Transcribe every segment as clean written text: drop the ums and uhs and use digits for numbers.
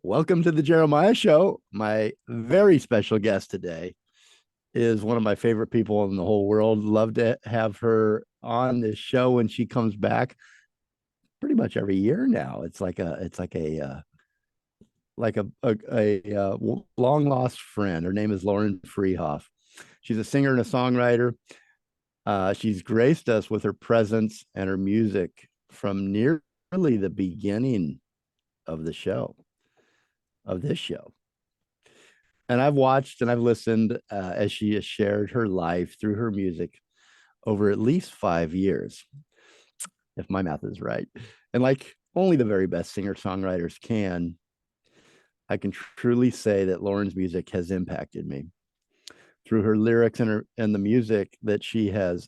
Welcome to the Jeremiah Show. My very special guest today is one of my favorite people in the whole world. Love to have her on this show when she comes back. Pretty much every year now. It's like a long lost friend. Her name is Lauren Frihauf. She's a singer and a songwriter. She's graced us with her presence and her music from nearly the beginning of the show, of this show. And I've watched and I've listened as she has shared her life through her music over at least 5 years, if my math is right. And like only the very best singer songwriters can, I can truly say that Lauren's music has impacted me through her lyrics and the music that she has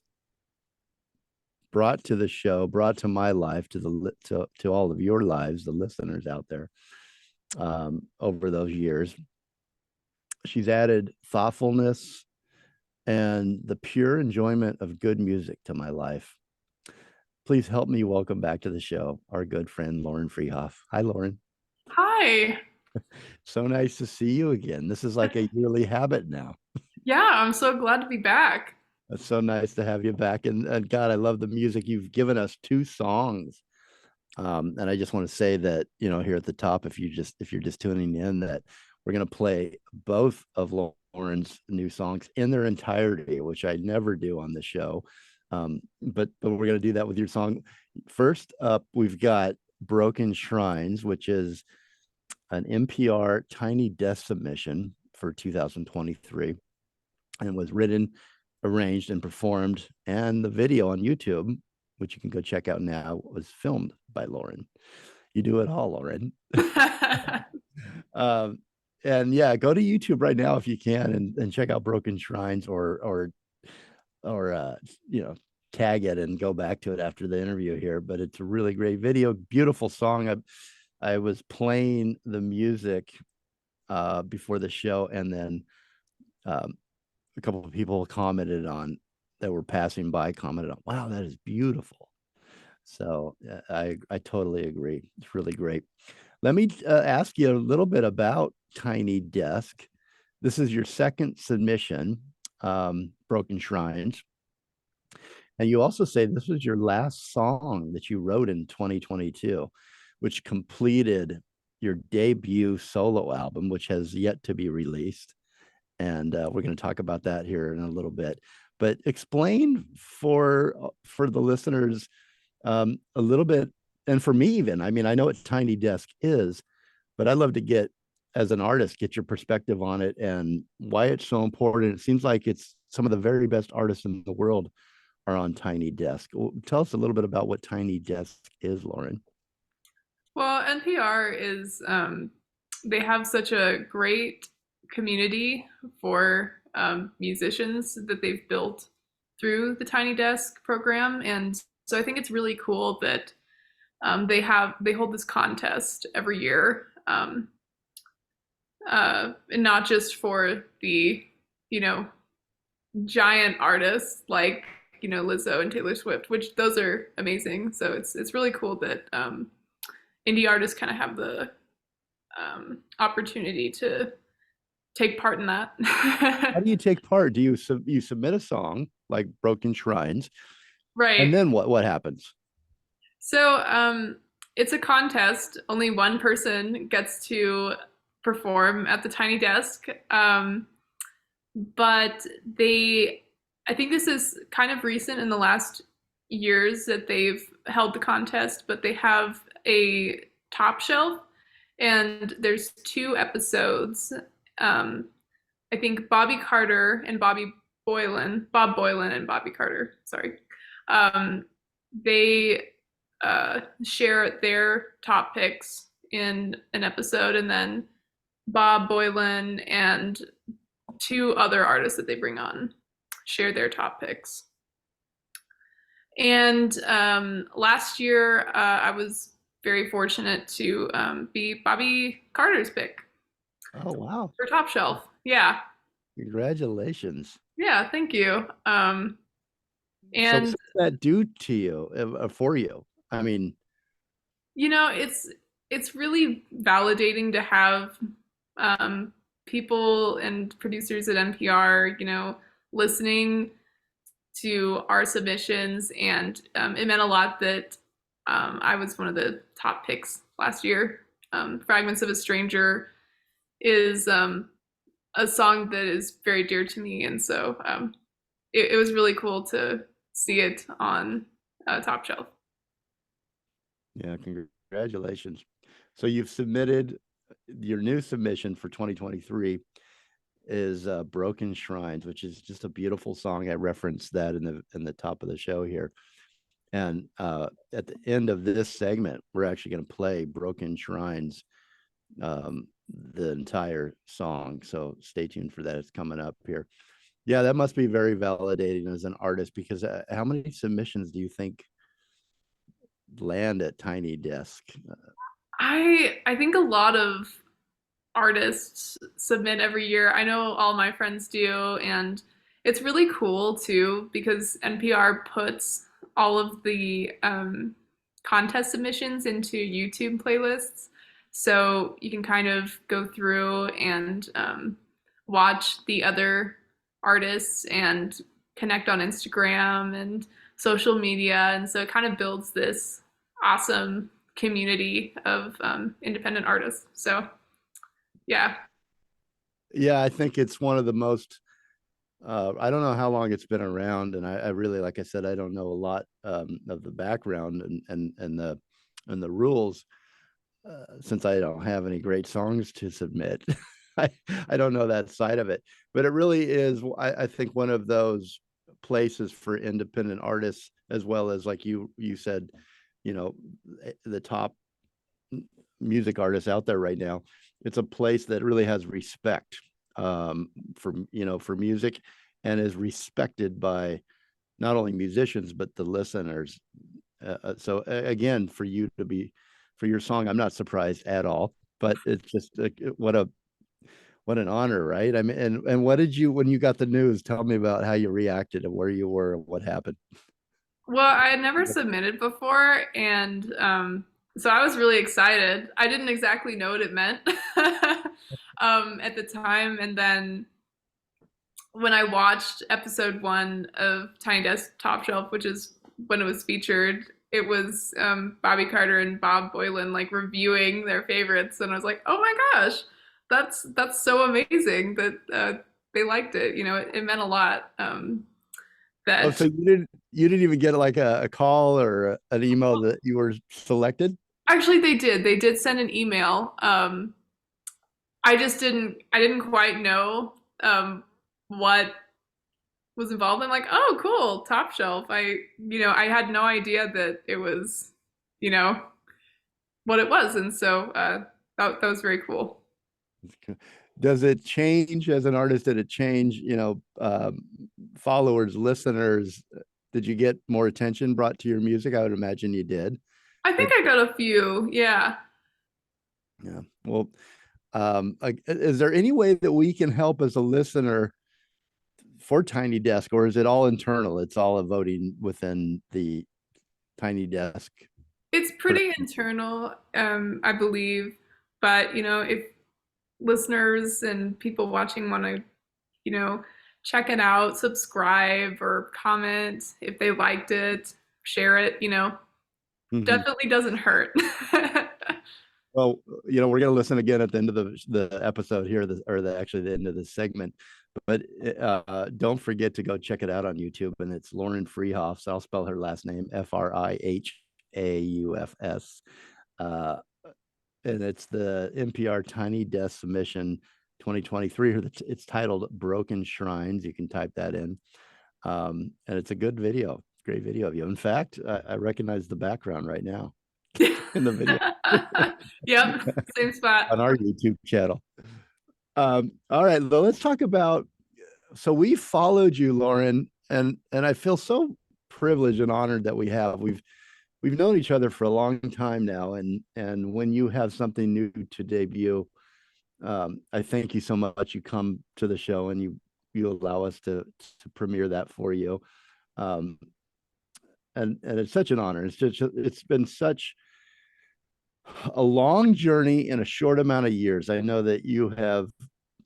brought to the show, brought to my life, to all of your lives, the listeners out there, over those years. She's added thoughtfulness and the pure enjoyment of good music to my life. Please help me welcome back to the show our good friend Lauren Frihauf. Hi, Lauren. Hi. So nice to see you again. This is like a yearly habit now. Yeah, I'm so glad to be back. It's so nice to have you back. And God, I love the music. You've given us two songs. And I just want to say that, here at the top, if you're just tuning in, that we're going to play both of Lauren's new songs in their entirety, which I never do on the show. But we're going to do that with your song. First up, we've got Broken Shrines, which is an NPR Tiny Desk submission for 2023 and was written, arranged, and performed. And the video on YouTube, which you can go check out now, was filmed by Lauren. You do it all, Lauren. um, and yeah, go to YouTube right now if you can and check out Broken Shrines or tag it and go back to it after the interview here. But it's a really great video, beautiful song. I was playing the music before the show, and then a couple of people commented on that were passing by, commented on, wow, that is beautiful. So I totally agree. It's really great. Let me ask you a little bit about Tiny Desk. This is your second submission, Broken Shrines. And you also say this was your last song that you wrote in 2022, which completed your debut solo album, which has yet to be released. And we're going to talk about that here in a little bit. But explain for the listeners a little bit, and for me even. I mean, I know what Tiny Desk is, but I'd love to get, as an artist, get your perspective on it and why it's so important. It seems like it's some of the very best artists in the world are on Tiny Desk. Tell us a little bit about what Tiny Desk is, Lauren. Well, NPR is, they have such a great community for musicians that they've built through the Tiny Desk program. And so I think it's really cool that they hold this contest every year. And not just for the, you know, giant artists like, Lizzo and Taylor Swift, which those are amazing. So it's really cool that indie artists kind of have the opportunity to take part in that. How do you take part? Do you submit a song like Broken Shrines, and Right. then what happens? So it's a contest. Only one person gets to perform at the Tiny Desk. But I think this is kind of recent in the last years that they've held the contest, but they have a top shelf and there's two episodes. I think Bob Boylan and Bobby Carter, sorry. They share their top picks in an episode, and then Bob Boylan and two other artists that they bring on share their top picks. And last year, I was very fortunate to be Bobby Carter's pick Oh, wow. for Top Shelf. Yeah, Congratulations. yeah, thank you. So And what's that do to you, for you? I mean, you know, it's it's really validating to have um, people and producers at NPR, listening to our submissions, and it meant a lot that I was one of the top picks last year. Fragments of a Stranger is a song that is very dear to me, and so it was really cool to see it on Top Shelf. Yeah, congratulations. So you've submitted your new submission for 2023 is Broken Shrines, which is just a beautiful song. I referenced that in the top of the show here. And at the end of this segment, we're actually going to play Broken Shrines, the entire song. So stay tuned for that. It's coming up here. Yeah, that must be very validating as an artist, because how many submissions do you think land at Tiny Desk? I think a lot of artists submit every year. I know all my friends do, and it's really cool too because NPR puts all of the contest submissions into YouTube playlists, so you can kind of go through and watch the other artists and connect on Instagram and social media, and so it kind of builds this awesome community of independent artists. So yeah. Yeah, I think it's one of the most I don't know how long it's been around, and I really, like I said, I don't know a lot of the background and the rules, since I don't have any great songs to submit. I I don't know that side of it, but it really is. I think one of those places for independent artists, as well as, like you said, the top music artists out there right now. It's a place that really has respect for music, and is respected by not only musicians but the listeners. So again, for your song, I'm not surprised at all. But it's just what an honor, right? I mean, and what did you, when you got the news? Tell me about how you reacted and where you were and what happened. Well, I had never submitted before, and so I was really excited. I didn't exactly know what it meant at the time, and then when I watched episode 1 of Tiny Desk Top Shelf, which is when it was featured, it was Bobby Carter and Bob Boylan like reviewing their favorites, and I was like, "Oh my gosh, that's so amazing that they liked it." It meant a lot. Oh, That so you didn't even get like a call or an email that you were selected? Actually, they did. They did send an email. I didn't quite know what was involved. I'm like, oh, cool, Top Shelf. I had no idea that it was, you know, what it was, and so that was very cool. Does it change as an artist? Did it change, followers, listeners? Did you get more attention brought to your music? I would imagine you did. I think But I got a few. Yeah. yeah, well, is there any way that we can help as a listener for Tiny Desk, or is it all internal? It's all a voting within the Tiny Desk It's pretty production. internal, I believe. But, if listeners and people watching want to, you know, check it out, subscribe or comment if they liked it, share it, Mhm. definitely doesn't hurt. Well, we're going to listen again at the end of the episode here, actually the end of this segment. But don't forget to go check it out on YouTube, and it's Lauren Frihauf. So I'll spell her last name Frihaufs. Uh, and it's the NPR Tiny Desk Submission 2023. It's titled "Broken Shrines." You can type that in, and it's a good video. Great video of you. In fact, I recognize the background right now in the video Yep, same spot. on our YouTube channel. All right, well, let's talk about. So we followed you, Lauren, and I feel so privileged and honored that we've known each other for a long time now, and when you have something new to debut, I thank you so much. You come to the show and you allow us to premiere that for you, um, and it's such an honor. It's been such A long journey in a short amount of years. I know that you have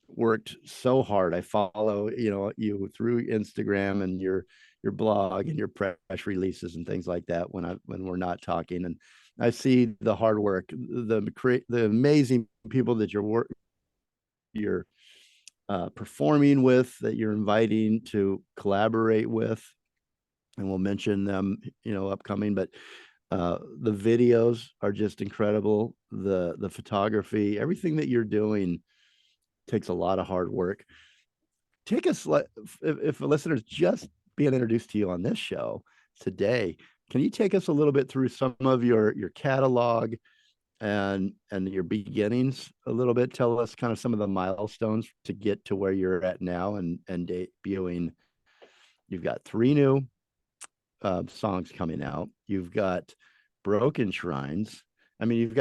worked so hard. I follow, you through Instagram and your blog and your press releases and things like that when we're not talking. And I see the hard work, the amazing people that you're performing with, that you're inviting to collaborate with, and we'll mention them, upcoming. But the videos are just incredible. The photography, everything that you're doing takes a lot of hard work. Take us, if a listener's just being introduced to you on this show today, can you take us a little bit through some of your catalog and your beginnings a little bit? Tell us kind of some of the milestones to get to where you're at now and debuting. You've got 3 new songs coming out. You've got Broken Shrines. I mean, you've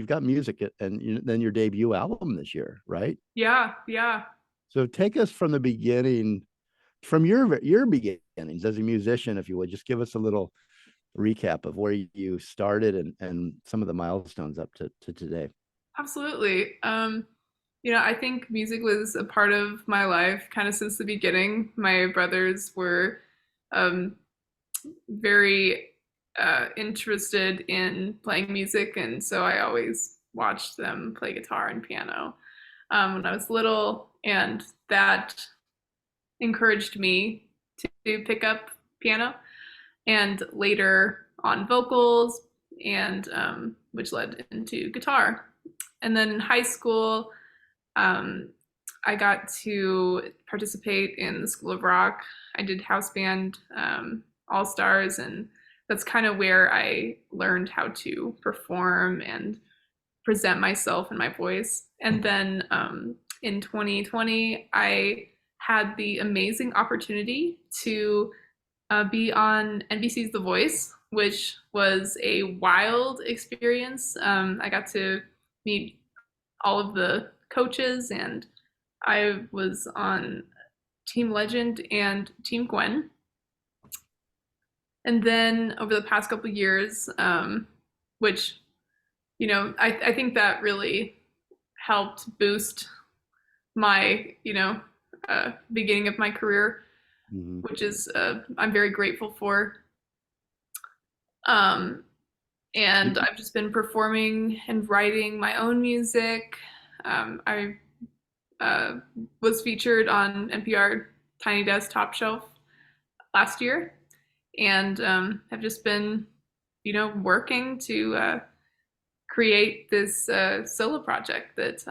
got music, and then your debut album this year, right? Yeah, yeah. So take us from the beginning, from your beginnings as a musician, if you would. Just give us a little recap of where you started and some of the milestones up to today. Absolutely. I think music was a part of my life kind of since the beginning. My brothers were um, very interested in playing music, and so I always watched them play guitar and piano when I was little, and that encouraged me to pick up piano, and later on vocals, and which led into guitar. And then in high school, um, I got to participate in the School of Rock. I did house band, all stars, and that's kind of where I learned how to perform and present myself and my voice. And then in 2020, I had the amazing opportunity to be on NBC's The Voice, which was a wild experience. I got to meet all of the coaches, and I was on Team Legend and Team Gwen. And then over the past couple of years, which, I think that really helped boost my, beginning of my career, Mm-hmm. which is I'm very grateful for. Um, and I've just been performing and writing my own music. I was featured on NPR Tiny Desk Top Shelf last year, and have just been, working to create this solo project that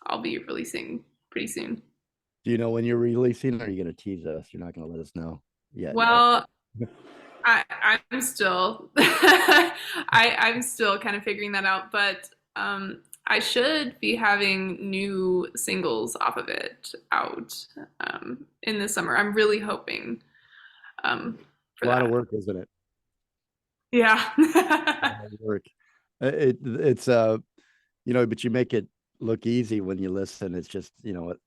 I'll be releasing pretty soon. Do you know when you're releasing? Or are you going to tease us? You're not going to let us know yet. Well, I'm still I'm still kind of figuring that out, but I should be having new singles off of it out in the summer. I'm really hoping for A lot that. of work, isn't it? Yeah. A lot of work. It's but you make it look easy when you listen. It's just,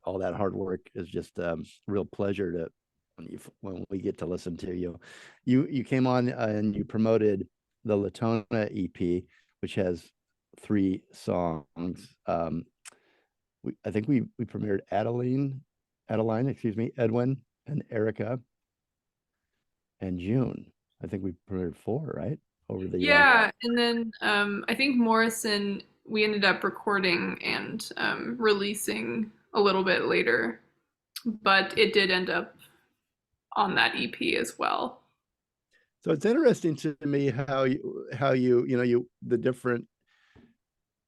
all that hard work is just real pleasure to when we get to listen to you. You came on and you promoted the Latona EP, which has 3 songs. I think we premiered Adeline, excuse me, Edwin and Erica, and June. I think we premiered 4, right? Over the Yeah, and then I think Morrison we ended up recording and releasing a little bit later, but it did end up on that EP as well. So it's interesting to me how you the different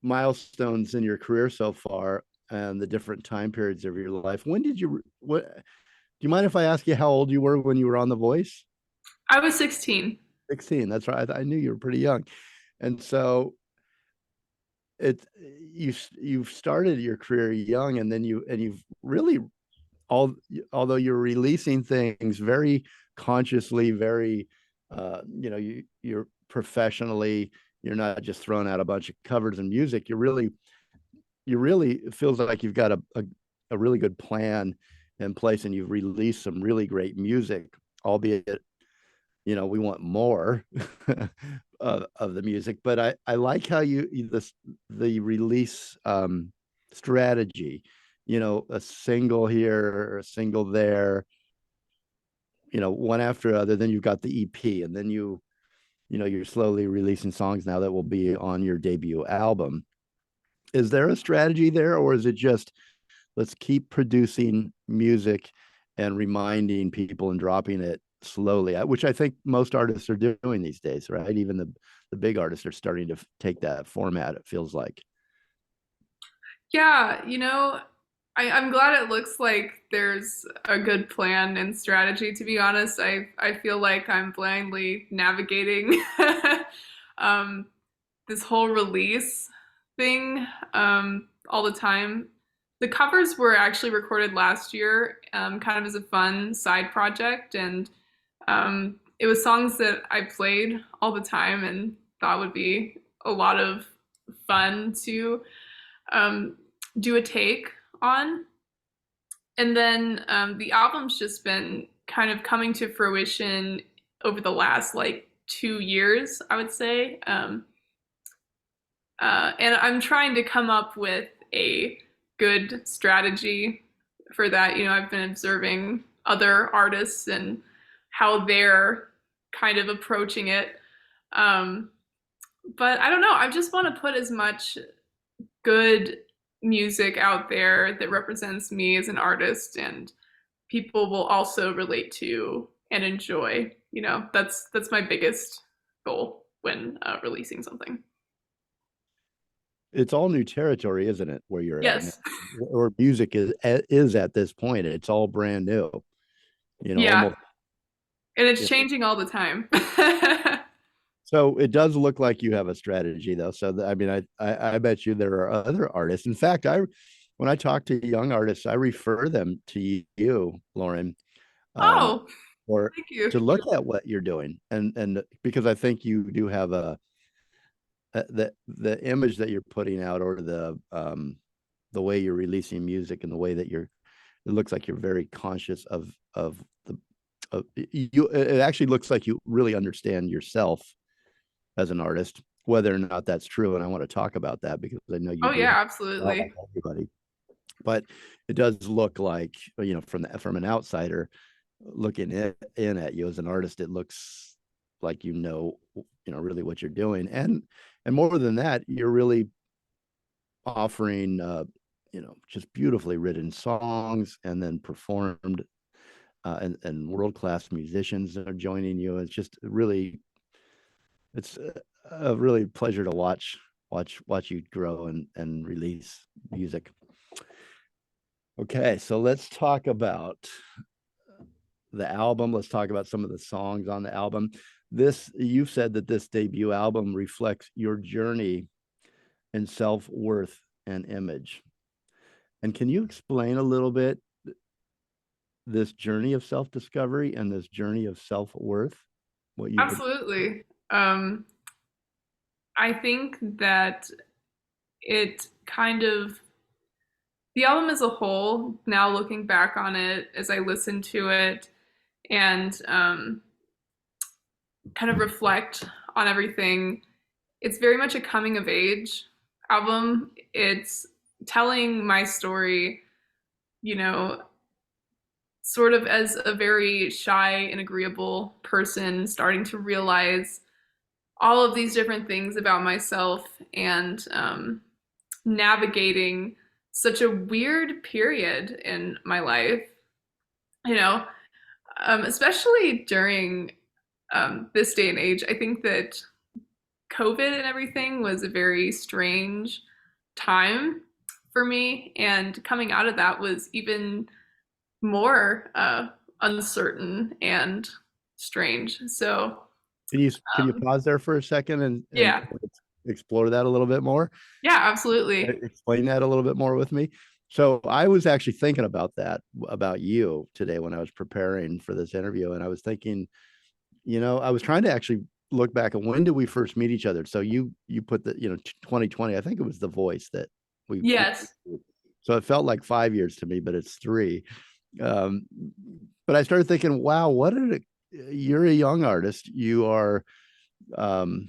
milestones in your career so far and the different time periods of your life. When did you what do you mind if I ask you how old you were when you were on The Voice? I was 16. 16. That's right. I knew you were pretty young. And so you've started your career young, and then you've really, although you're releasing things very consciously, very you're professionally, you're not just throwing out a bunch of covers and music. You really, it feels like you've got a really good plan in place, and you've released some really great music, albeit we want more. of the music, but I like how the release strategy, a single here or a single there, one after other. Then you've got the EP, and then you're slowly releasing songs now that will be on your debut album. Is there a strategy there, or is it just let's keep producing music and reminding people and dropping it slowly, which I think most artists are doing these days, right? Even the big artists are starting to take that format, it feels like. Yeah, I'm glad it looks like there's a good plan and strategy, to be honest. I feel like I'm blindly navigating um, this whole release thing all the time. The covers were actually recorded last year, kind of as a fun side project, and it was songs that I played all the time and thought would be a lot of fun to um, do a take on. And then the album's just been kind of coming to fruition over the last like 2 years, I would say. And I'm trying to come up with a good strategy for that. I've been observing other artists and how they're kind of approaching it. Um, but I don't know. I just want to put as much good music out there that represents me as an artist and people will also relate to and enjoy. That's my biggest goal when releasing something. It's all new territory, isn't it, where you're at now? Yes. Or music is at this point. It's all brand new, Yeah. almost. And it's You changing all the time. So it does look like you have a strategy, though. So I mean, I bet you there are other artists. In fact, when I talk to young artists, I refer them to you, Lauren, um, Oh, or thank you. to look at what you're doing, and because I think you do have the image that you're putting out, or the way you're releasing music, and the way that it looks like you're very conscious of the you. It actually looks like you really understand yourself as an artist, whether or not that's true. And I want to talk about that because I know you Oh do yeah, have absolutely. everybody. But it does look like, from an outsider looking in at you as an artist, it looks like really what you're doing. And more than that, you're really offering just beautifully written songs, and then performed, and world-class musicians are joining you. It's just really, it's a really pleasure to watch you grow and release music. Okay, so let's talk about the album. Let's talk about some of the songs on the album. You've said that this debut album reflects your journey in self-worth and image. And can you explain a little bit this journey of self-discovery and this journey of self-worth? What you've been. Absolutely. Um, I think that it kind of the album as a whole, now looking back on it as I listen to it and kind of reflect on everything, it's very much a coming of age album. It's telling my story, you know, sort of as a very shy and agreeable person, starting to realize all of these different things about myself and navigating such a weird period in my life, you know, especially during this day and age. I think that COVID and everything was a very strange time for me, and coming out of that was even more uncertain and strange. So, Can you pause there for a second and yeah, explore that a little bit more? yeah, absolutely. Explain that a little bit more with me. So I was actually thinking about that, about you today when I was preparing for this interview, and I was thinking, I was trying to actually look back at when did we first meet each other. So you put the 2020. I think it was The Voice that we. Yes, So it felt like 5 years to me, but it's 3. Um, but I started thinking, wow, you're a young artist. You are, um,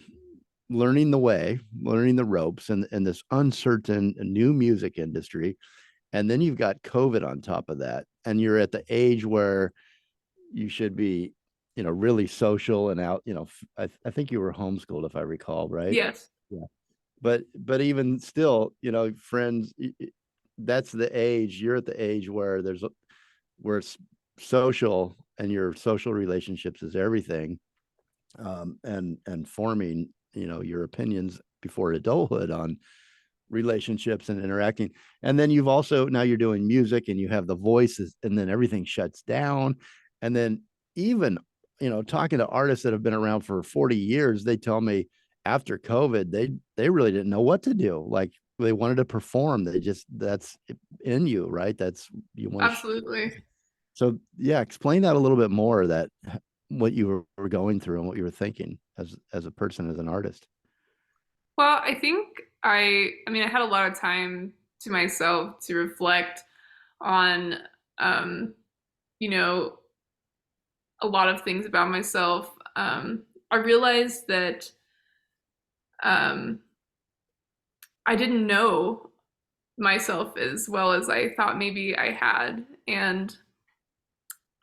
learning the way, learning the ropes, and this uncertain new music industry. And then you've got COVID on top of that. And you're at the age where you should be, really social and out. I think you were homeschooled, if I recall, right? Yes. Yeah. But even still, friends, that's the age. You're at the age where where social and your social relationships is everything, and forming, your opinions before adulthood on relationships and interacting. And then you've also, now you're doing music and you have the voices, and then everything shuts down. And then even, talking to artists that have been around for 40 years, they tell me after COVID, they really didn't know what to do. Like, they wanted to perform. That's in you, right? That's, you want to. Absolutely. So yeah, explain that a little bit more, that what you were going through and what you were thinking as a person, as an artist. Well, I think I mean, I had a lot of time to myself to reflect on, um, you know, a lot of things about myself. I realized that um, I didn't know myself as well as I thought maybe I had. And,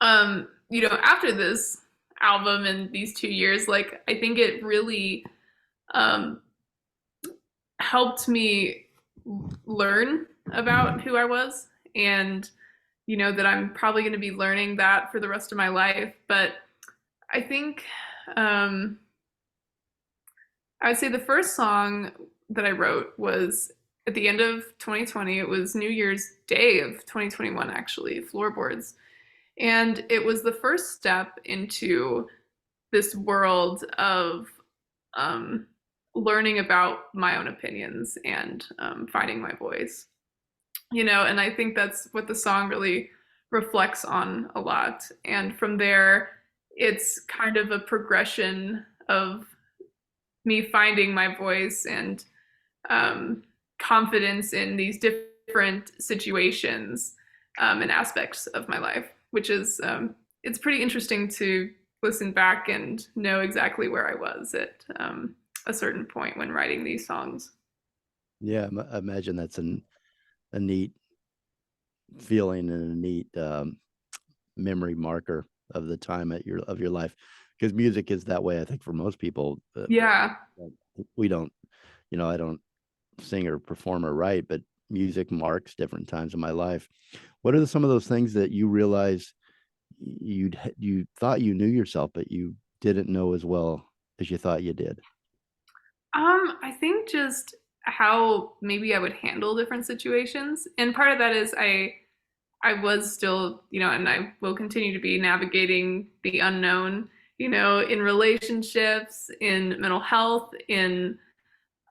after this album and these 2 years, like, I think it really um, helped me learn about who I was, and that I'm probably going to be learning that for the rest of my life. But I think um, I would say the first song that I wrote was at the end of 2020. It was New Year's Day of 2021, actually, Floorboards. And it was the first step into this world of um, learning about my own opinions and finding my voice. And I think that's what the song really reflects on a lot. And from there, it's kind of a progression of me finding my voice and um, confidence in these different situations and aspects of my life, which is it's pretty interesting to listen back and know exactly where I was at a certain point when writing these songs. Yeah, I imagine that's a neat feeling and a neat, memory marker of the time of your life, because music is that way. I think for most people, Yeah. we don't, I don't sing or perform or write, but music marks different times in my life. What are some of those things that you realize you thought you knew yourself, but you didn't know as well as you thought you did? I think just how maybe I would handle different situations. And part of that is I was still, and I will continue to be navigating the unknown, in relationships, in mental health, in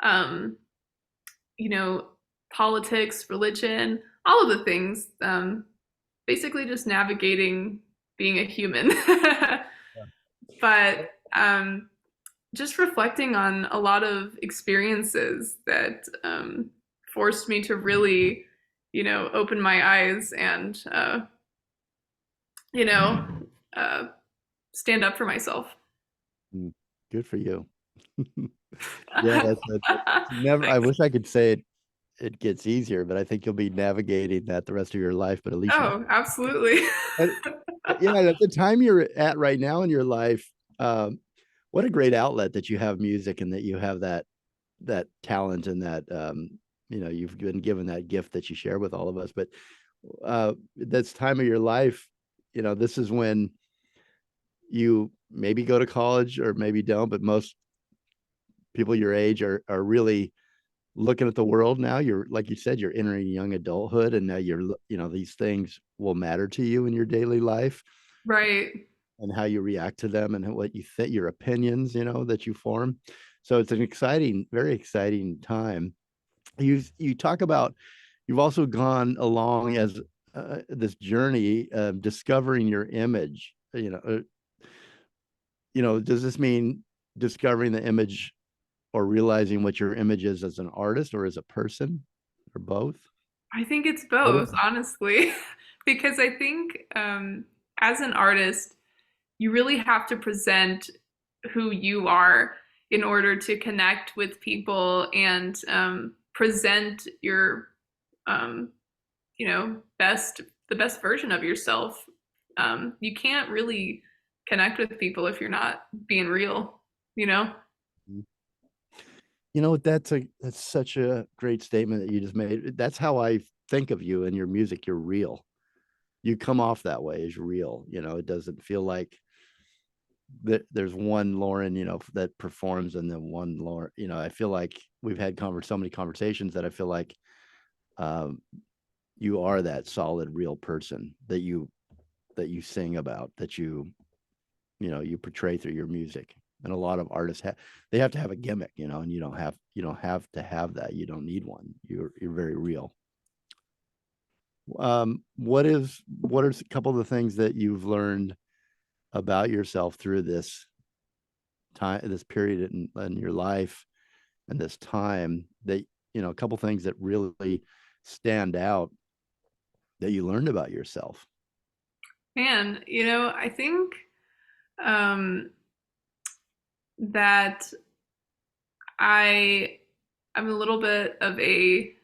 um, you know, politics, religion, all of the things. Basically just navigating being a human. But just reflecting on a lot of experiences that forced me to really, open my eyes and, you know, uh, stand up for myself. Mm, good for you. Yeah, that's never. I wish I could say it gets easier, but I think you'll be navigating that the rest of your life. But at least Oh, absolutely. and, yeah, at the time you're at right now in your life, um, what a great outlet that you have music, and that you have that talent, and that, you've been given that gift that you share with all of us. But that's time of your life, this is when you maybe go to college or maybe don't, but most people your age are really looking at the world now. You're, like you said, you're entering young adulthood, and now these things will matter to you in your daily life, Right. and how you react to them, and what you think, your opinions, that you form. So it's an exciting, very exciting time. You talk about, you've also gone along as this journey of discovering your image. Does this mean discovering the image, or realizing what your image is as an artist or as a person, or both? I think it's What both, is- honestly, because I think as an artist, you really have to present who you are in order to connect with people and present your um, best the best version of yourself. You can't really connect with people if you're not being real, you know? You know, that's such a great statement that you just made. That's how I think of you and your music. You're real. You come off that way as real. You know, it doesn't feel like that there's one Lauren, that performs and then one Lauren. I feel like we've had so many conversations that I feel like um, you are that solid, real person that you sing about, that you portray through your music. And a lot of artists they have to have a gimmick, and you don't have to have that. You don't need one. You're very real. What are a couple of the things that you've learned about yourself through this period in your life and this time, that a couple things that really stand out that you learned about yourself? Man, I think um, that I I'm a little bit of a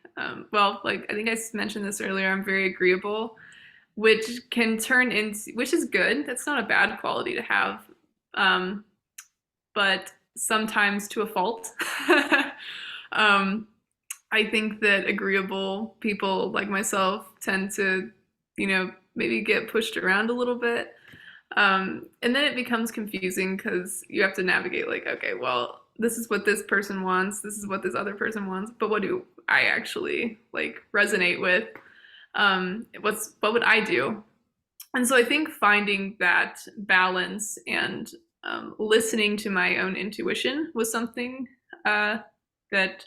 well, like I think I mentioned this earlier. I'm very agreeable, which can turn into which is good. That's not a bad quality to have, um, but sometimes to a fault. um, I think that agreeable people like myself tend to, maybe get pushed around a little bit. And then it becomes confusing because you have to navigate, like, okay, well, this is what this person wants, this is what this other person wants, but what do I actually like resonate with? What would I do? And so I think finding that balance and listening to my own intuition was something that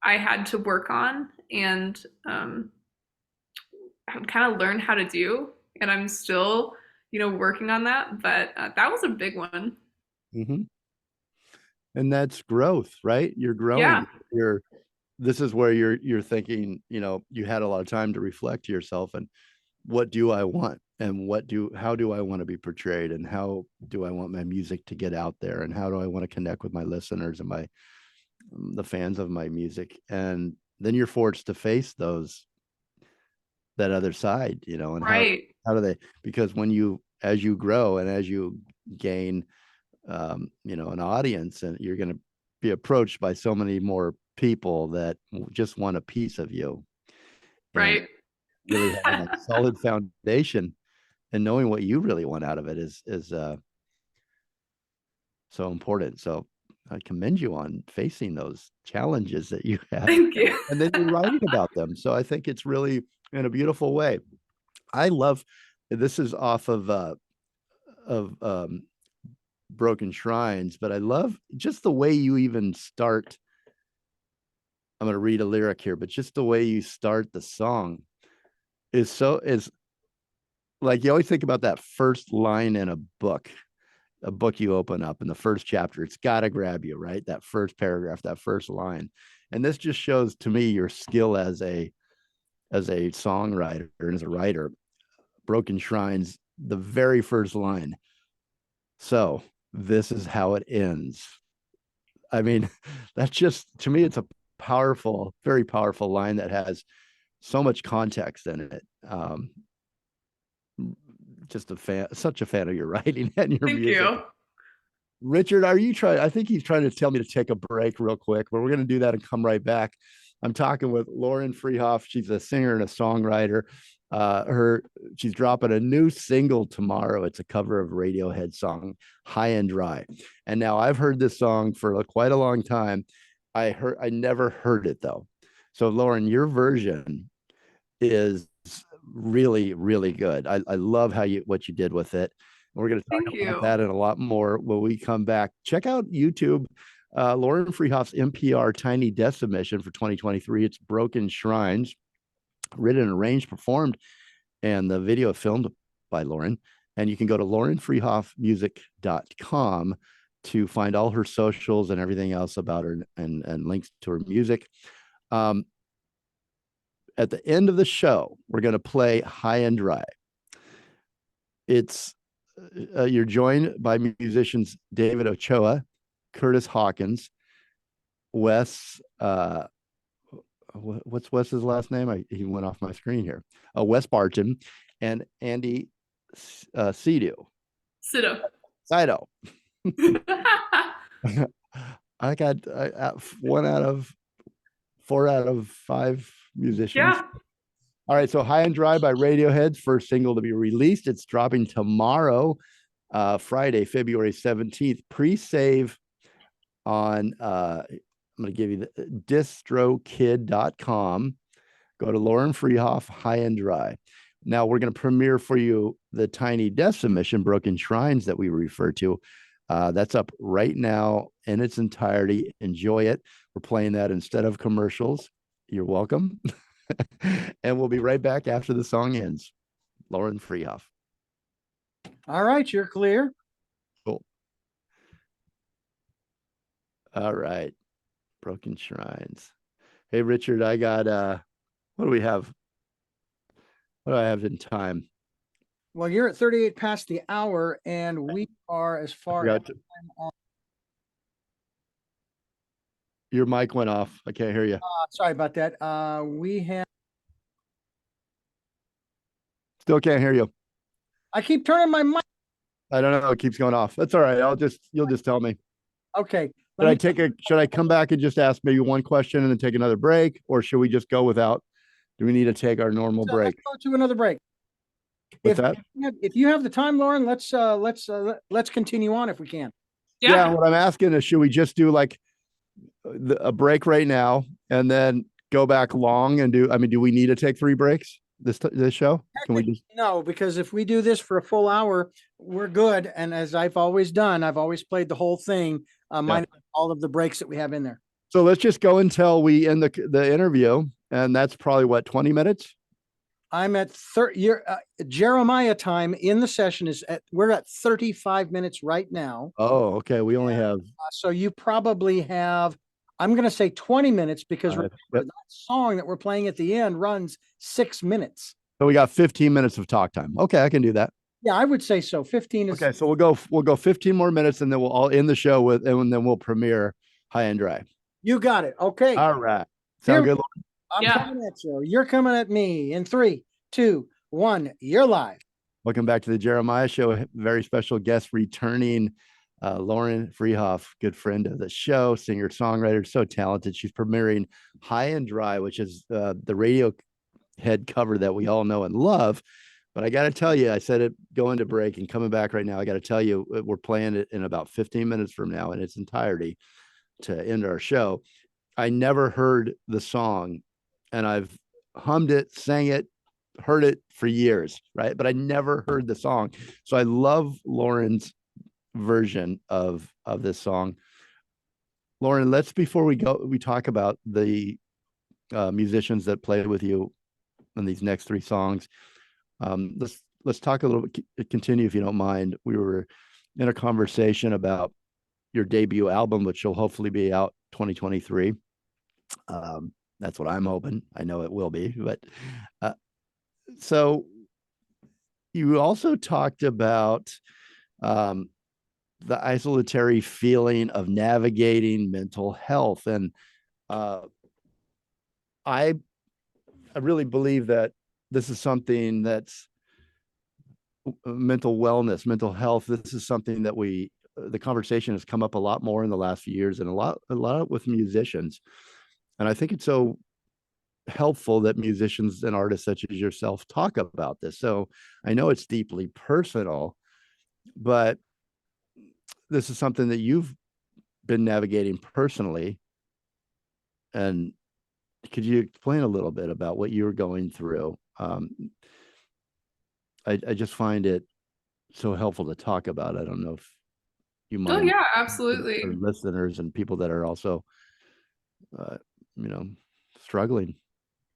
I had to work on and kind of learn how to do. And I'm still, working on that. But that was a big one. Mm-hmm. And that's growth, right? You're Yeah, growing. This is where you're thinking, you had a lot of time to reflect to yourself, and what do I want, and how do I want to be portrayed, and how do I want my music to get out there, and how do I want to connect with my listeners and the fans of my music. And then you're forced to face that other side, and right, how do they, because as you grow and as you gain an audience, and you're going to be approached by so many more people that just want a piece of you. And right. really having a solid foundation and knowing what you really want out of it is so important. So I commend you on facing those challenges that you have, Thank you. and then you're writing about them. So I think it's really in a beautiful way. I love, this is off of Broken Shrines, but I love just the way you even start. I'm going to read a lyric here, but just the way you start the song is like, you always think about that first line in a book you open up in the first chapter. It's got to grab you, right? That first paragraph, that first line. And this just shows to me your skill as a songwriter and as a writer. Broken Shrines, the very first line. So this is how it ends. I mean, that's just, to me, it's a powerful, very powerful line that has so much context in it. Just such a fan of your writing and your Thank music. you. Richard, I think he's trying to tell me to take a break real quick, but we're going to do that and come right back. I'm talking with Lauren Frihauf. She's a singer and a songwriter. She's dropping a new single tomorrow. It's a cover of Radiohead song High and Dry. And now I've heard this song for quite a long time. I never heard it though. So Lauren, your version is really, really good. I love what you did with it. We're going to talk Thank about you. that and a lot more when we come back. Check out YouTube. Lauren Frihauf's NPR Tiny Desk submission for 2023. It's Broken Shrines, written, arranged, performed, and the video filmed by Lauren. And you can go to laurenfrihaufmusic.com to find all her socials and everything else about her, and links to her music. At the end of the show, we're going to play High and Dry. You're joined by musicians David Ochoa, Curtis Hawkins, Wes. What's Wes's last name? He went off my screen here. Wes Barton and Andy Sydow. Sydow. I got 4 out of 5 musicians. Yeah. All right, so High and Dry by Radiohead's first single to be released. It's dropping tomorrow, Friday, February 17th. Pre-save on, I'm going to give you the distrokid.com. Go to Lauren Frihauf, High and Dry. Now we're going to premiere for you the Tiny Death submission, Broken Shrines, that we refer to. That's up right now in its entirety. Enjoy it. We're playing that instead of commercials. You're welcome. And we'll be right back after the song ends. Lauren Frihauf. All right, you're clear. Cool. All right. Broken Shrines. Hey, Richard, I got, what do we have? What do I have in time? Well, you're at 38 past the hour, and we are as far as your mic went off. I can't hear you. sorry about that. We have still can't hear you. I keep turning my mic. I don't know. It keeps going off. That's all right. You'll just tell me. Okay. Should I come back and just ask maybe one question and then take another break, or should we just go without? Do we need to take our normal break? Let's go to another break. What's that? If you have the time, Lauren, let's continue on if we can. Yeah. What I'm asking is, should we just do like a break right now and then go back long and do? I mean, do we need to take 3 breaks this show? Can we just? No, because if we do this for a full hour, we're good. And as I've always done, I've always played the whole thing, minus all of the breaks that we have in there. So let's just go until we end the interview, and that's probably what, 20 minutes. I'm at Jeremiah time in the session we're at 35 minutes right now. Oh, okay. We only have. So you probably have, I'm going to say 20 minutes because that song that we're playing at the end runs 6 minutes. So we got 15 minutes of talk time. Okay, I can do that. Yeah, I would say so. 15 is. Okay, so we'll go 15 more minutes, and then we'll all end the show and then we'll premiere High and Dry. You got it. Okay. All right. Sound good? I'm coming at you. You're coming at me in 3, 2, 1. You're live. Welcome back to the Jeremiah Show. Very special guest returning, Lauren Frihauf, good friend of the show, singer-songwriter, so talented. She's premiering High and Dry, which is the Radiohead cover that we all know and love. But I got to tell you, I said it going to break and coming back right now. I got to tell you, we're playing it in about 15 minutes from now in its entirety to end our show. I never heard the song, and I've hummed it, sang it, heard it for years, right? But I never heard the song. So I love Lauren's version of this song. Lauren, before we talk about the musicians that played with you on these next 3 songs. Let's talk a little bit, continue if you don't mind. We were in a conversation about your debut album, which will hopefully be out 2023. That's what I'm hoping. I know it will be, but so you also talked about the isolatory feeling of navigating mental health. And I really believe that this is something that's mental wellness, mental health. This is something that the conversation has come up a lot more in the last few years, and a lot with musicians. And I think it's so helpful that musicians and artists such as yourself talk about this. So I know it's deeply personal, but this is something that you've been navigating personally. And could you explain a little bit about what you were going through? I just find it so helpful to talk about. I don't know if you mind. Oh yeah, absolutely. Listeners and people that are also, struggling.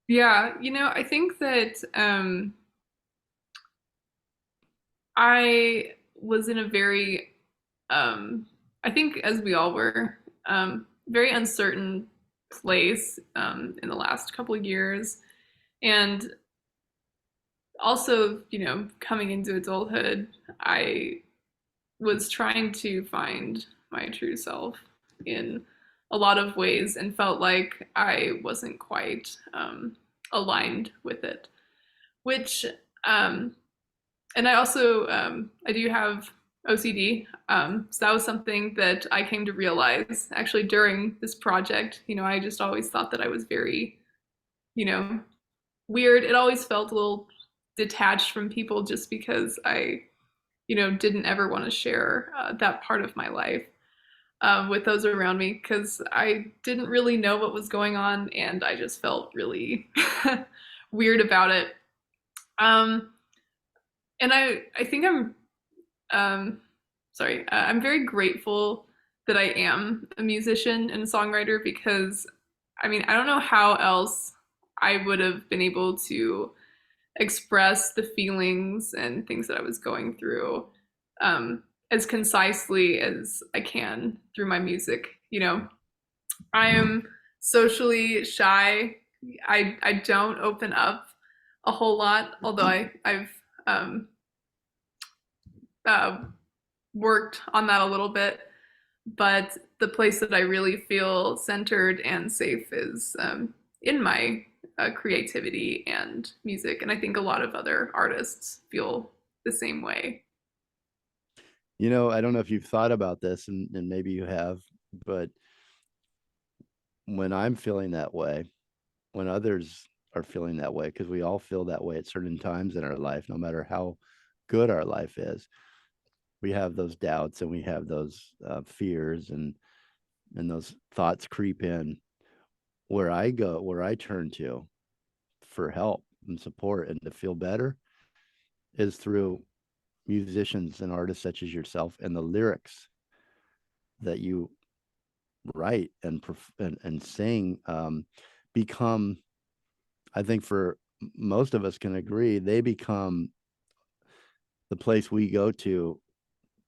Yeah, I think that I was in a very, I think as we all were, very uncertain place in the last couple of years. And also, coming into adulthood, I was trying to find my true self. in a lot of ways and felt like I wasn't quite aligned with it. Which, and I also, I do have OCD. So that was something that I came to realize actually during this project. I just always thought that I was very, weird. It always felt a little detached from people just because I, didn't ever want to share that part of my life with those around me because I didn't really know what was going on and I just felt really weird about it. And I think I'm very grateful that I am a musician and a songwriter because, I mean, I don't know how else I would have been able to express the feelings and things that I was going through as concisely as I can through my music. I am socially shy. I don't open up a whole lot, although I've worked on that a little bit. But the place that I really feel centered and safe is in my creativity and music. And I think a lot of other artists feel the same way. I don't know if you've thought about this, and maybe you have, but when I'm feeling that way, when others are feeling that way, because we all feel that way at certain times in our life, no matter how good our life is, we have those doubts and we have those fears and those thoughts creep in. Where I turn to for help and support and to feel better is through musicians and artists such as yourself, and the lyrics that you write and sing become, I think for most of us can agree, they become the place we go to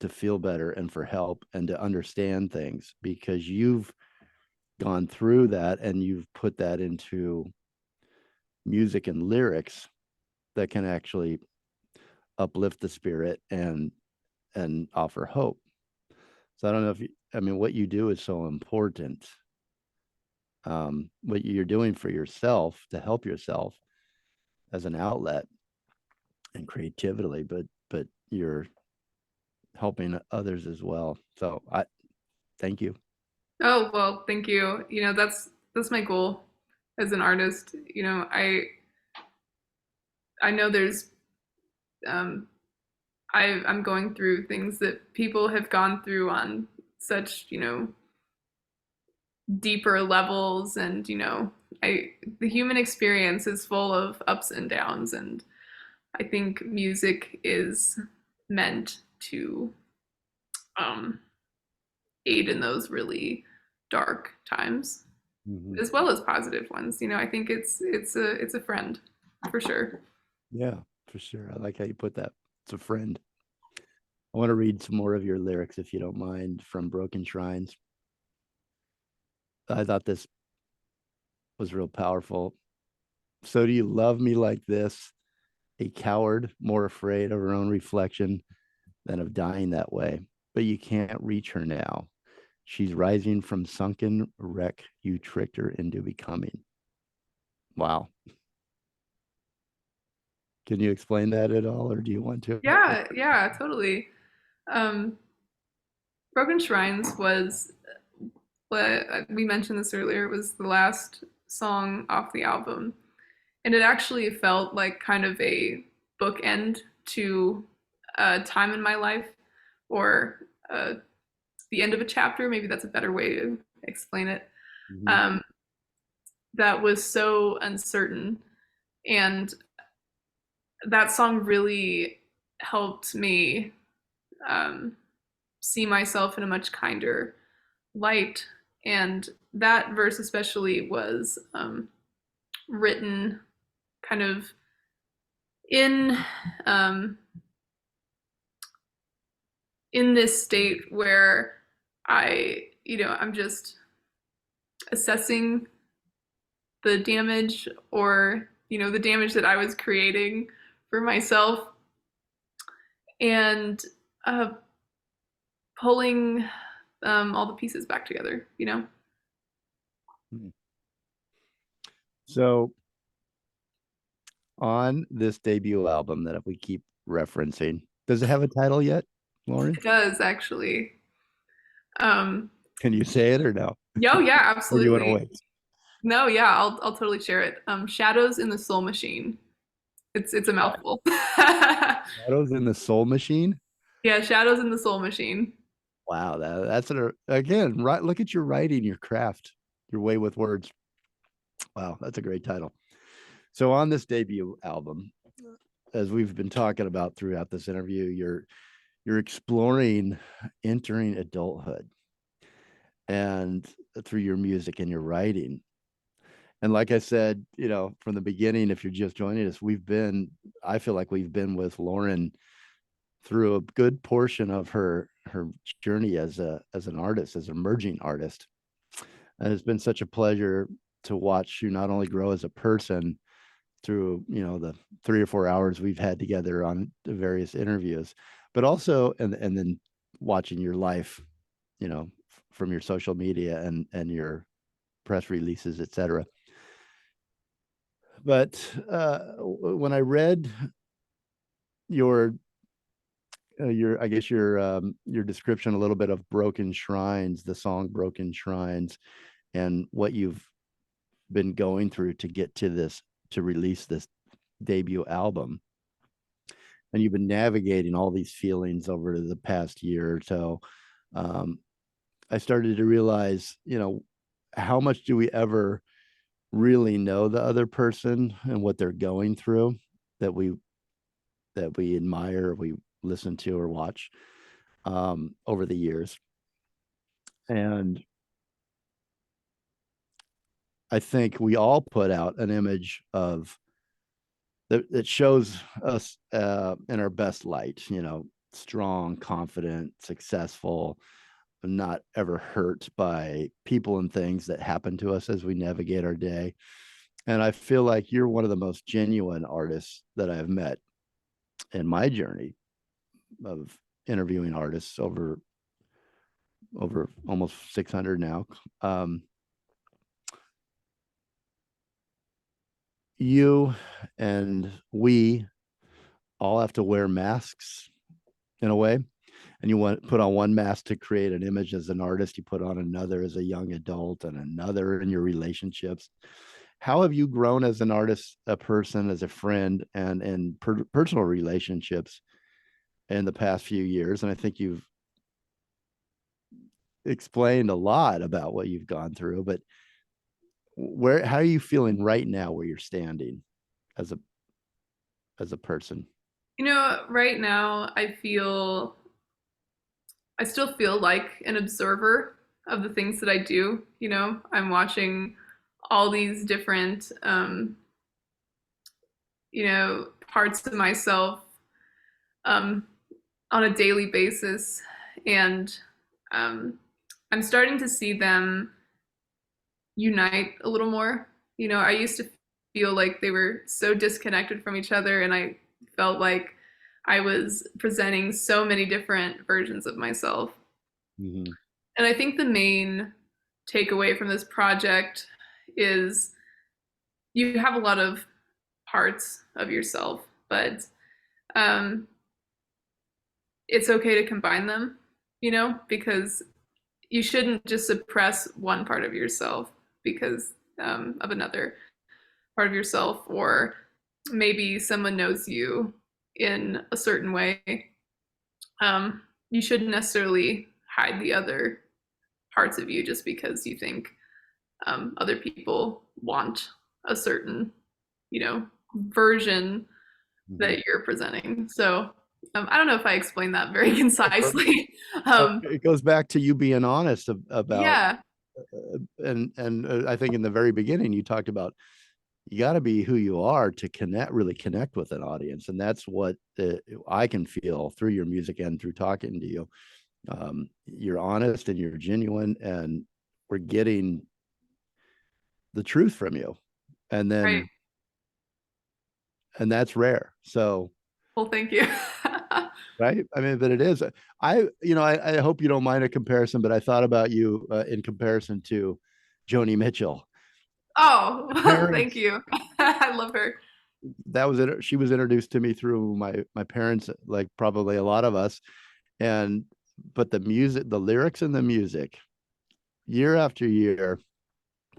feel better and for help and to understand things, because you've gone through that and you've put that into music and lyrics that can actually uplift the spirit and offer hope. So I don't know if what you do is so important. What you're doing for yourself to help yourself as an outlet and creatively, but you're helping others as well. So I thank you. Oh, well, thank you. That's my goal as an artist. I know there's I'm going through things that people have gone through on such, deeper levels, and the human experience is full of ups and downs, and I think music is meant to aid in those really dark times, as well as positive ones. I think it's a friend for sure. Yeah, for sure. I like how you put that. It's a friend. I want to read some more of your lyrics, if you don't mind, from Broken Shrines. I thought this was real powerful. So do you love me like this? A coward, more afraid of her own reflection than of dying that way. But you can't reach her now. She's rising from sunken wreck you tricked her into becoming. Wow. Can you explain that at all, or do you want to? Yeah, totally. Broken Shrines was, we mentioned this earlier, it was the last song off the album. And it actually felt like kind of a bookend to a time in my life, or the end of a chapter. Maybe that's a better way to explain it. That was so uncertain. And that song really helped me see myself in a much kinder light. And that verse especially was written kind of in this state where I'm just assessing the damage, or the damage that I was creating for myself, and pulling all the pieces back together, you know? So on this debut album that we keep referencing, does it have a title yet, Lauren? It does actually. Um, Can you say it or no? yeah, Or you want to absolutely. wait? No, yeah, I'll totally share it. Shadows in the Soul Machine. It's a mouthful. Shadows in the Soul Machine. Yeah, Shadows in the Soul Machine. Wow, that's again, right. Look at your writing, your craft, your way with words. Wow, that's a great title. So on this debut album, as we've been talking about throughout this interview, you're exploring entering adulthood and through your music and your writing. And like I said, from the beginning, if you're just joining us, I feel like we've been with Lauren through a good portion of her journey as an artist, as an emerging artist. And it's been such a pleasure to watch you not only grow as a person through, the 3 or 4 hours we've had together on the various interviews, but also, and then watching your life, from your social media and your press releases, etc. But when I read your I guess your description a little bit of Broken Shrines, the song Broken Shrines, and what you've been going through to get to release this debut album, and you've been navigating all these feelings over the past year or so, I started to realize, how much do we ever really know the other person and what they're going through, that we admire, or we listen to or watch over the years. And I think we all put out an image that shows us in our best light, strong, confident, successful, not ever hurt by people and things that happen to us as we navigate our day. And I feel like you're one of the most genuine artists that I've met in my journey of interviewing artists over almost 600 now. You and we all have to wear masks in a way, and you want to put on one mask to create an image as an artist, you put on another as a young adult, and another in your relationships. How have you grown as an artist, a person, as a friend, and in personal relationships in the past few years? And I think you've explained a lot about what you've gone through, but how are you feeling right now, where you're standing as a person? Right now I still feel like an observer of the things that I do. I'm watching all these different parts of myself um on a daily basis, and I'm starting to see them unite a little more. I used to feel like they were so disconnected from each other, and I felt like I was presenting so many different versions of myself. Mm-hmm. And I think the main takeaway from this project is you have a lot of parts of yourself, but um, it's okay to combine them, because you shouldn't just suppress one part of yourself because of another part of yourself, or maybe someone knows you in a certain way. You shouldn't necessarily hide the other parts of you just because you think other people want a certain, version that you're presenting. So I don't know if I explained that very concisely. It goes back to you being honest about, Yeah, and I think in the very beginning you talked about, you got to be who you are to really connect with an audience, and that's what I can feel through your music and through talking to you. You're honest and you're genuine, and we're getting the truth from you, and then right. and that's rare. So Well, thank you. Right? I mean, but it is. I hope you don't mind a comparison, but I thought about you in comparison to Joni Mitchell. Oh, thank Parents, you. I love her. that was it. She was introduced to me through my parents, like probably a lot of us. And but the music, the lyrics and the music, year after year,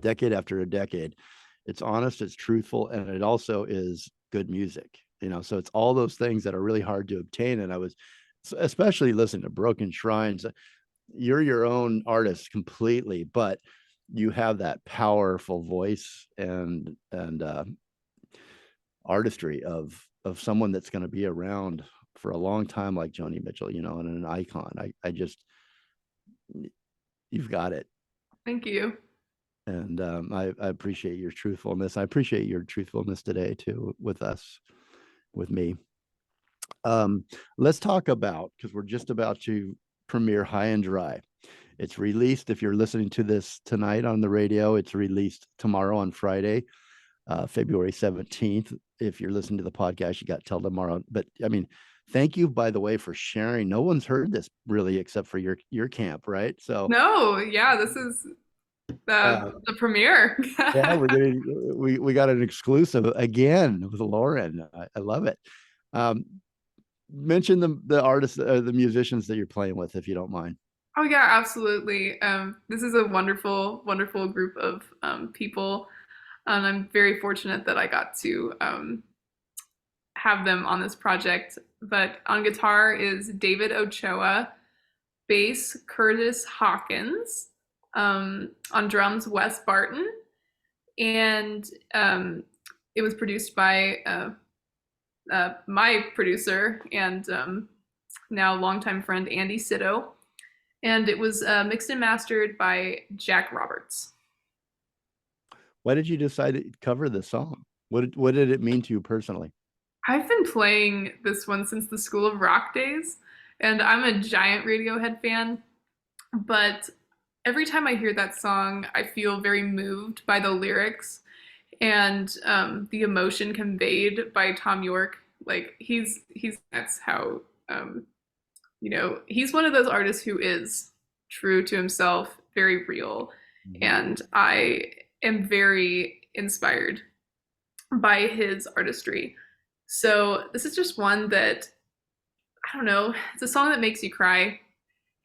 decade after a decade, it's honest, it's truthful, and it also is good music. So it's all those things that are really hard to obtain. And I was especially listening to Broken Shrines. You're your own artist completely, but you have that powerful voice and artistry of someone that's going to be around for a long time, like Joni Mitchell, and an icon. I just, you've got it. Thank you. And I appreciate your truthfulness. I appreciate your truthfulness today too, with us, with me. Let's talk about, because we're just about to premiere High and Dry. It's released, if you're listening to this tonight on the radio, it's released tomorrow on Friday, February 17th. If you're listening to the podcast, you got till tomorrow. But I mean, thank you, by the way, for sharing. No one's heard this really except for your camp, right? So No, yeah, this is uh, the premiere. yeah, we got an exclusive again with Lauren. I love it. Um, Mention the artists, the musicians that you're playing with, if you don't mind. Oh yeah, absolutely. This is a wonderful, wonderful group of people. I'm very fortunate that I got to have them on this project. But on guitar is David Ochoa, bass Curtis Hawkins, on drums Wes Barton, and it was produced by my producer and now longtime friend Andy Sydow, and it was mixed and mastered by Jack Roberts. Why did you decide to cover the song? What did it mean to you personally? I've been playing this one since the School of Rock days, and I'm a giant Radiohead fan, but every time I hear that song, I feel very moved by the lyrics and the emotion conveyed by Tom York. Like that's how he's one of those artists who is true to himself, very real, and I am very inspired by his artistry. So this is just one that, I don't know, it's a song that makes you cry,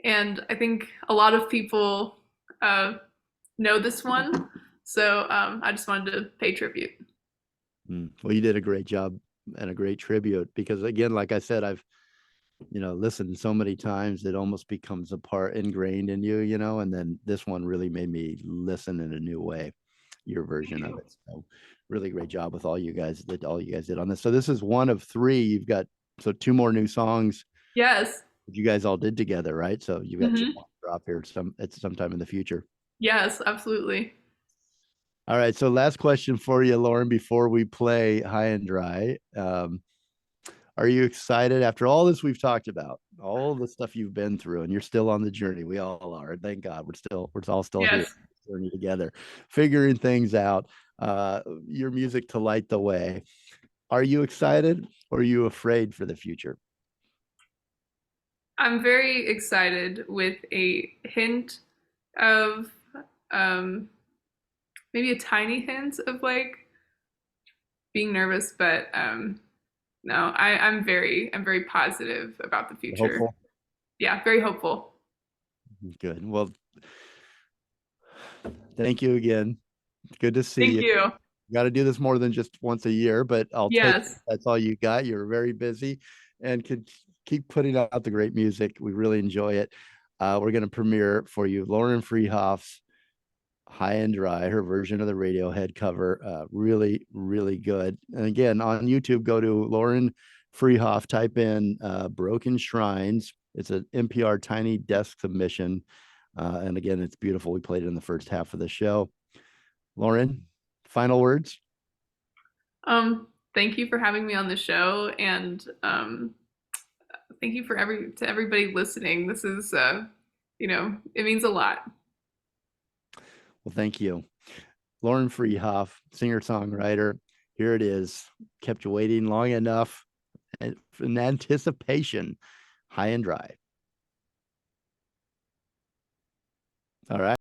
and I think a lot of people know this one. So I just wanted to pay tribute. Well, you did a great job and a great tribute, because again, like I said, I've listened so many times it almost becomes a part ingrained in you, and then this one really made me listen in a new way, your version of it. So really great job with all you guys did on this. So this is one of three. You've got two more new songs. Yes. You guys all did together, right? So you've got two more drop here at sometime in the future. Yes, absolutely. All right. So last question for you, Lauren, before we play High and Dry. Are you excited after all this we've talked about, all the stuff you've been through, and you're still on the journey? We all are. Thank God we're all still here, journey together, figuring things out. Your music to light the way. Are you excited or are you afraid for the future? I'm very excited with a hint of maybe a tiny hint of like being nervous, but no, I'm very positive about the future. Hopeful? Yeah, very hopeful. Good. Well, thank you again. Good to see you. Thank you. You got to do this more than just once a year, but I'll take it. That's all you got. You're very busy and could keep putting out the great music. We really enjoy it. We're going to premiere for you Lauren Frihauf's High and Dry, her version of the Radiohead cover. Really, really good. And again, on YouTube, go to Lauren Frihauf, type in Broken Shrines. It's an NPR Tiny Desk submission. And again, it's beautiful. We played it in the first half of the show. Lauren, final words? Thank you for having me on the show, and thank you to everybody listening. This is it means a lot. Well, thank you. Lauren Frihauf, singer-songwriter. Here it is. Kept you waiting long enough, in anticipation, High and Dry. All right.